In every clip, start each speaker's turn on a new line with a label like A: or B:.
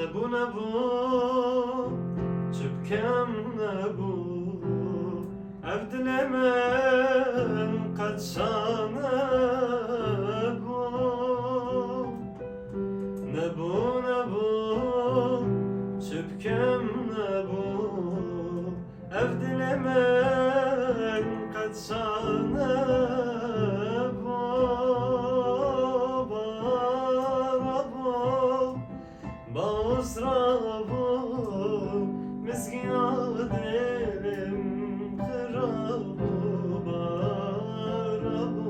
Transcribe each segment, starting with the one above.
A: ne bu çöpkem ne bu ev dilemen kaçana bu ne bu çöpkem ne bu ev dilemen kaçana bu Bağızrabı mizgin adelim kırabı barabı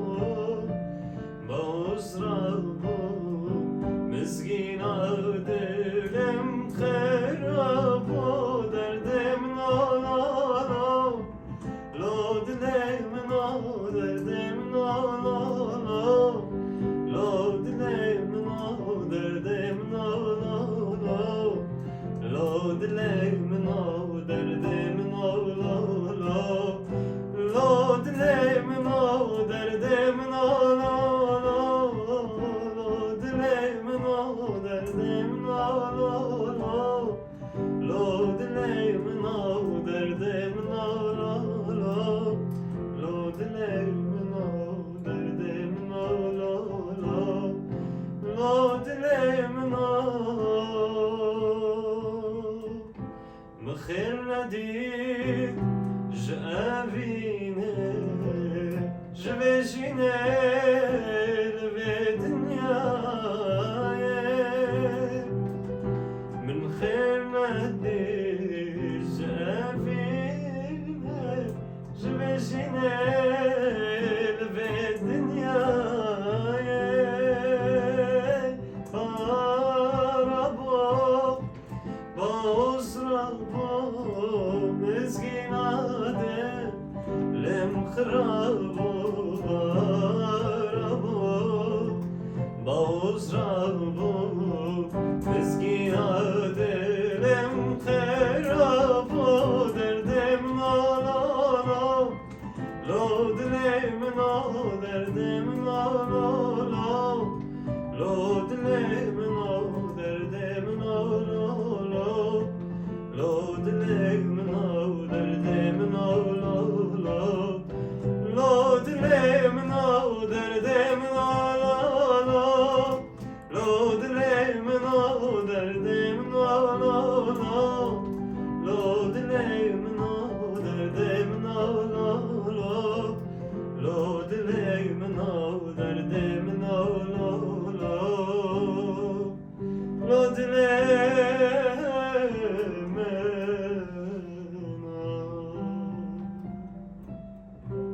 A: Bağızrabı mizgin adelim kırabı derdimin alala lo dilemin al derdimin alala lo dilemin al derdimin alala Lo dilemin av derdimin ağla Lo dilemin av derdimin ağla Lo dilemin av derdimin ağla Lo dilemin av derdimin ağla Lo dilemin av derdimin ağla Lo dilemin av بخير نديد جابيني جبجيني لبدنياي من خير نديد جابيني جبجيني لبدنياي مزگین آدم لم خرابو بارابو باوز رابو مزگین آدم لم خرابو دردم نالالا لو دلم نا دردم نالالا لو دلم نا دردم نالالا لو دلم نا دردم نالالا لو دلم نا دردم نالالا لو دلم نا دردم نالالا لو دلم نا دردم نالالا لو دلم نا دردم نالالا لو دلم